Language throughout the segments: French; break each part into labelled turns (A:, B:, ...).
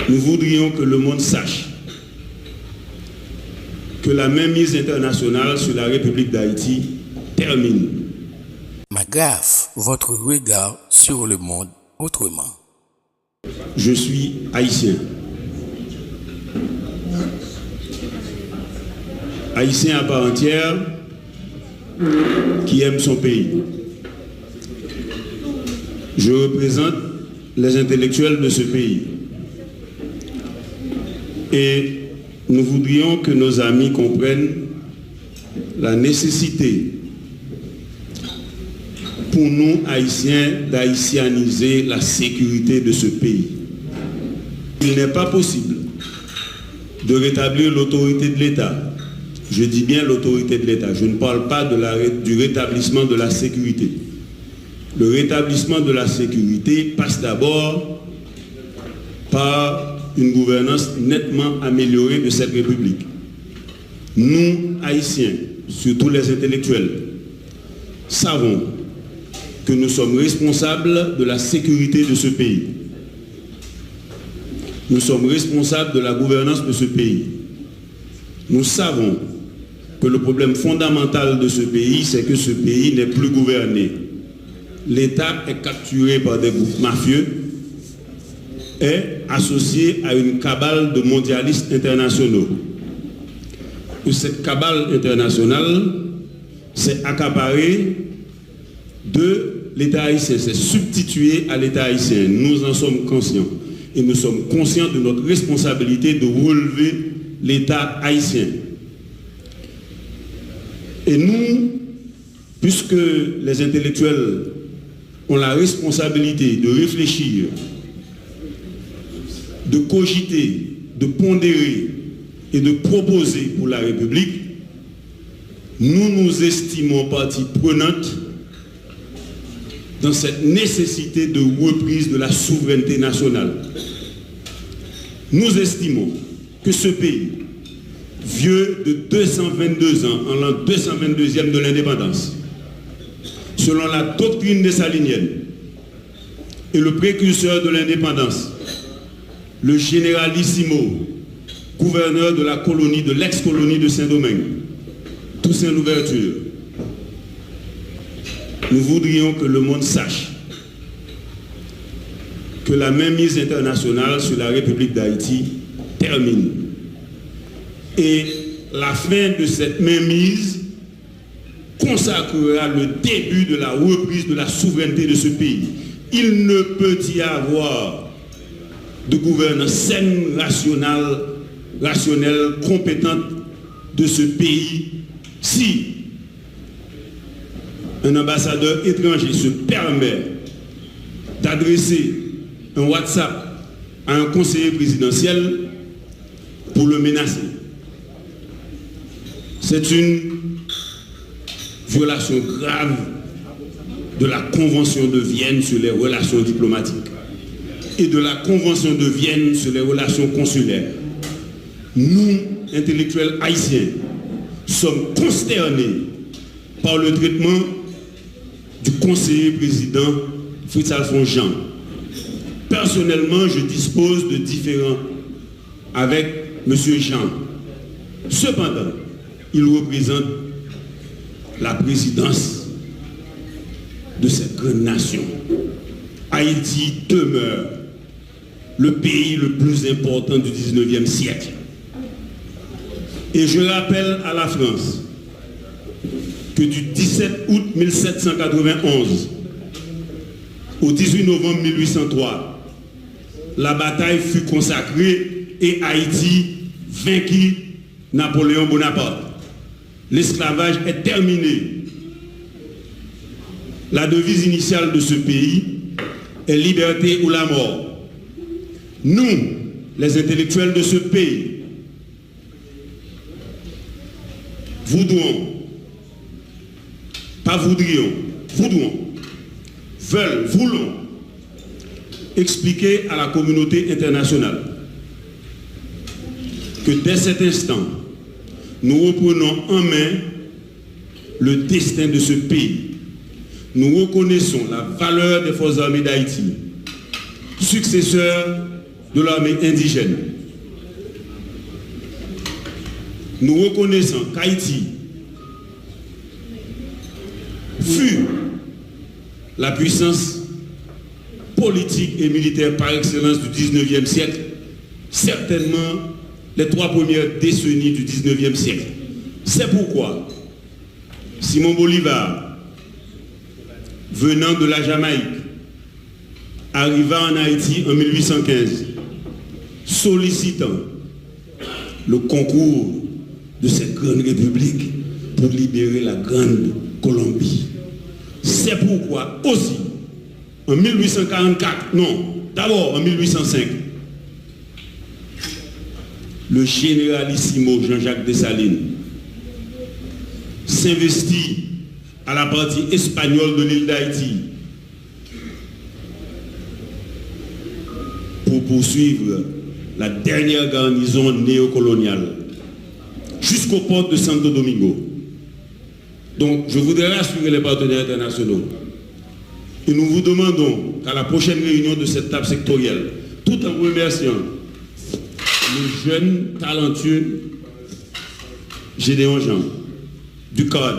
A: Nous voudrions que le monde sache que la mainmise internationale sur la République d'Haïti termine.
B: Magraf, votre regard sur le monde autrement.
A: Je suis haïtien. Haïtien à part entière qui aime son pays. Je représente les intellectuels de ce pays. Et nous voudrions que nos amis comprennent la nécessité pour nous, Haïtiens, d'haïtianiser la sécurité de ce pays. Il n'est pas possible de rétablir l'autorité de l'État. Je dis bien l'autorité de l'État. Je ne parle pas du rétablissement de la sécurité. Le rétablissement de la sécurité passe d'abord par une gouvernance nettement améliorée de cette République. Nous, Haïtiens, surtout les intellectuels, savons que nous sommes responsables de la sécurité de ce pays. Nous sommes responsables de la gouvernance de ce pays. Nous savons que le problème fondamental de ce pays, c'est que ce pays n'est plus gouverné. L'État est capturé par des groupes mafieux, est associé à une cabale de mondialistes internationaux. Et cette cabale internationale s'est accaparée de l'État haïtien, s'est substituée à l'État haïtien. Nous en sommes conscients. Et nous sommes conscients de notre responsabilité de relever l'État haïtien. Et nous, puisque les intellectuels ont la responsabilité de réfléchir, de cogiter, de pondérer et de proposer pour la République, nous nous estimons partie prenante dans cette nécessité de reprise de la souveraineté nationale. Nous estimons que ce pays, vieux de 222 ans, en l'an 222e de l'indépendance, selon la doctrine dessalinienne et le précurseur de l'indépendance, le généralissimo, gouverneur de la colonie, de l'ex-colonie de Saint-Domingue, Toussaint Louverture, nous voudrions que le monde sache que la mainmise internationale sur la République d'Haïti termine. Et la fin de cette mainmise consacrera le début de la reprise de la souveraineté de ce pays. Il ne peut y avoir de gouvernance saine, rationnelle, compétente de ce pays si un ambassadeur étranger se permet d'adresser un WhatsApp à un conseiller présidentiel pour le menacer. C'est une violation grave de la Convention de Vienne sur les relations diplomatiques et de la Convention de Vienne sur les relations consulaires. Nous, intellectuels haïtiens, sommes consternés par le traitement du conseiller président Fritz Alphonse Jean. Personnellement, je dispose de différends avec M. Jean. Cependant, il représente la présidence de cette grande nation. Haïti demeure le pays le plus important du 19e siècle. Et je rappelle à la France que du 17 août 1791 au 18 novembre 1803, la bataille fut consacrée et Haïti vainquit Napoléon Bonaparte. L'esclavage est terminé. La devise initiale de ce pays est liberté ou la mort. Nous, les intellectuels de ce pays, voudrons voulons expliquer à la communauté internationale que dès cet instant, nous reprenons en main le destin de ce pays. Nous reconnaissons la valeur des forces armées d'Haïti, successeurs de l'armée indigène. Nous reconnaissons qu'Haïti fut la puissance politique et militaire par excellence du 19e siècle, certainement les 3 premières décennies du 19e siècle. C'est pourquoi Simon Bolivar, venant de la Jamaïque, arriva en Haïti en 1815, sollicitant le concours de cette grande république pour libérer la grande Colombie. C'est pourquoi aussi, en 1844, non, d'abord en 1805, le généralissimo Jean-Jacques Dessalines s'investit à la partie espagnole de l'île d'Haïti pour poursuivre la dernière garnison néocoloniale jusqu'aux portes de Santo Domingo. Donc, je voudrais rassurer les partenaires internationaux. Et nous vous demandons qu'à la prochaine réunion de cette table sectorielle, tout en remerciant le jeune, talentueux Gédéon Jean du CAD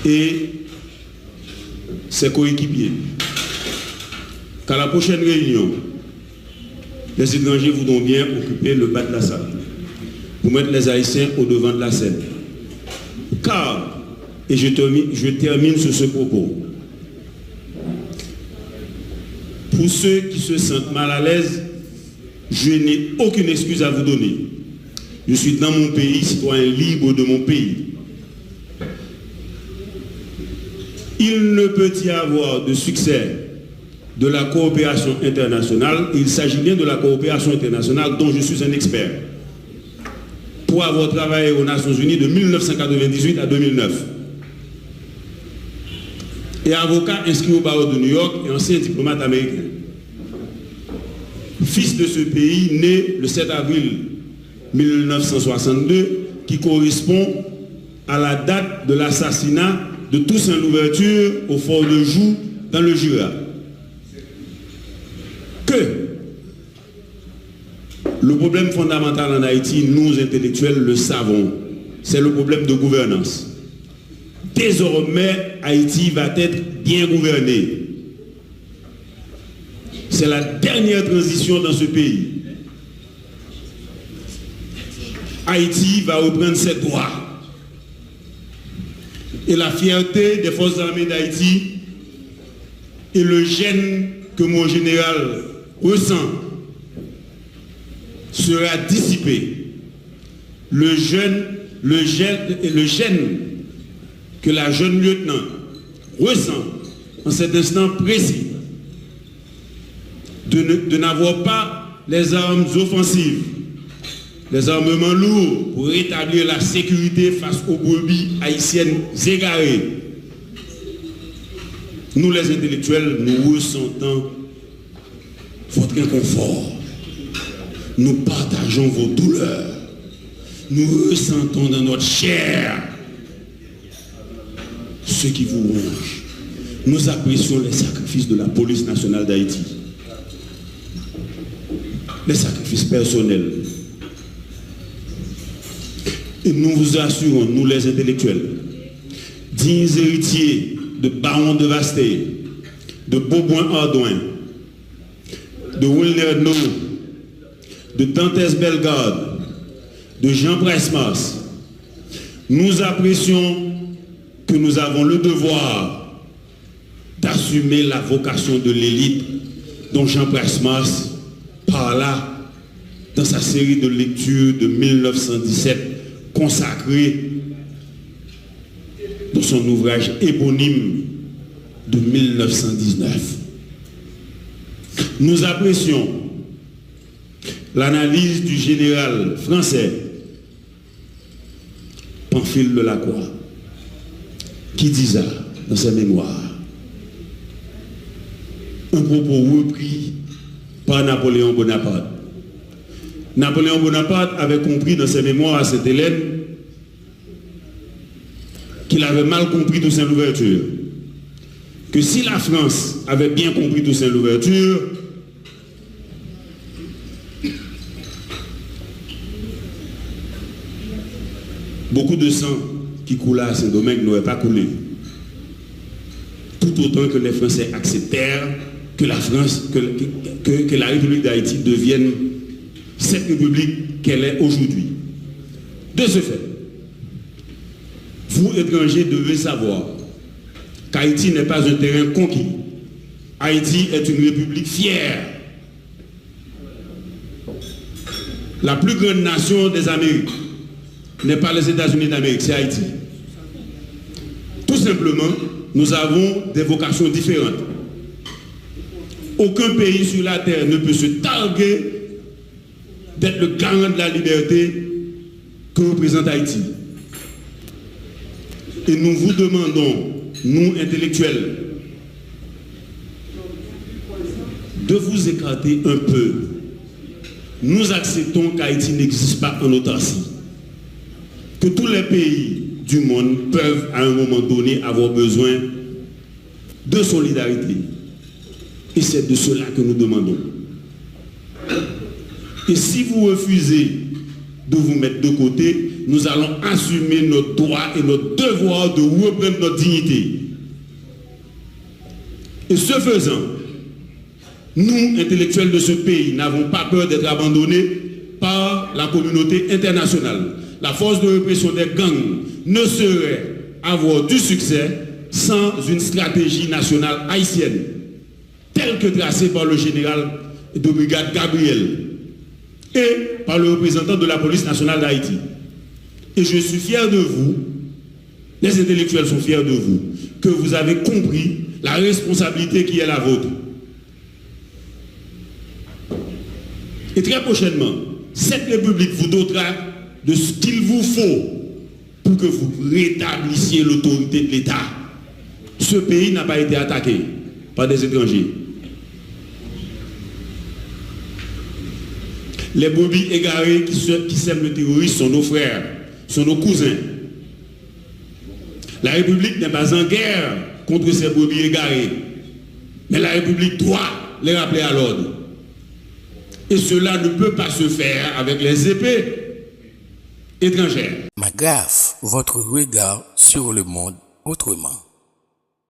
A: et ses coéquipiers, qu'à la prochaine réunion, les étrangers voudront bien occuper le bas de la salle pour mettre les Haïtiens au devant de la scène. Car, et je termine sur ce propos, pour ceux qui se sentent mal à l'aise, je n'ai aucune excuse à vous donner. Je suis dans mon pays, citoyen libre de mon pays. Il ne peut y avoir de succès de la coopération internationale. Il s'agit bien de la coopération internationale dont je suis un expert. Pour avoir travaillé aux Nations Unies de 1998 à 2009. Et avocat inscrit au barreau de New York et ancien diplomate américain. Fils de ce pays, né le 7 avril 1962, qui correspond à la date de l'assassinat de Toussaint Louverture au fort de Joux dans le Jura. Que le problème fondamental en Haïti, nous intellectuels le savons, c'est le problème de gouvernance. Désormais, Haïti va être bien gouverné. C'est la dernière transition dans ce pays. Haïti va reprendre ses droits. Et la fierté des forces armées d'Haïti et le gêne que mon général ressent sera dissipé. Le gêne que la jeune lieutenant ressent en cet instant précis de n'avoir pas les armes offensives, les armements lourds pour rétablir la sécurité face aux brebis haïtiennes égarées. Nous les intellectuels, nous ressentons votre inconfort. Nous partageons vos douleurs. Nous ressentons dans notre chair ce qui vous ronge. Nous apprécions les sacrifices de la police nationale d'Haïti. Les sacrifices personnels. Et nous vous assurons, nous les intellectuels, dignes héritiers de Baron de Vasté, de Beauboin-Ardouin, de Wilner No, de Dantès Bellegarde, de Jean Presmas, nous apprécions que nous avons le devoir d'assumer la vocation de l'élite dont Jean Presmas parla dans sa série de lectures de 1917 consacrée dans son ouvrage éponyme de 1919. Nous apprécions l'analyse du général français Pamphile Delacroix qui disait dans ses mémoires un propos repris par Napoléon Bonaparte. Napoléon Bonaparte avait compris dans ses mémoires à Sainte-Hélène qu'il avait mal compris Toussaint Louverture. Que si la France avait bien compris Toussaint Louverture, Beaucoup de sang qui coule à Saint-Domingue n'aurait pas coulé. Tout autant que les Français acceptèrent que la France, que la République d'Haïti devienne cette République qu'elle est aujourd'hui. De ce fait, vous étrangers devez savoir qu'Haïti n'est pas un terrain conquis. Haïti est une république fière. La plus grande nation des Amériques n'est pas les États-Unis d'Amérique, c'est Haïti. Tout simplement, nous avons des vocations différentes. Aucun pays sur la terre ne peut se targuer d'être le garant de la liberté que représente Haïti. Et nous vous demandons, nous intellectuels, de vous écarter un peu. Nous acceptons qu'Haïti n'existe pas en autarcie. Que tous les pays du monde peuvent à un moment donné avoir besoin de solidarité. Et c'est de cela que nous demandons. Et si vous refusez de vous mettre de côté, nous allons assumer notre droit et notre devoir de reprendre notre dignité. Et ce faisant, nous, intellectuels de ce pays, n'avons pas peur d'être abandonnés par la communauté internationale. La force de répression des gangs ne saurait avoir du succès sans une stratégie nationale haïtienne, telle que tracée par le général de brigade Gabriel et par le représentant de la police nationale d'Haïti. Et je suis fier de vous, les intellectuels sont fiers de vous, que vous avez compris la responsabilité qui est la vôtre. Et très prochainement, cette République vous dotera de ce qu'il vous faut pour que vous rétablissiez l'autorité de l'État. Ce pays n'a pas été attaqué par des étrangers. Les brebis égarés qui sèment le terrorisme sont nos frères, sont nos cousins. La République n'est pas en guerre contre ces brebis égarés, mais la République doit les rappeler à l'ordre. Et cela ne peut pas se faire avec les épées étrangères.
B: Maghraf, votre regard sur le monde autrement.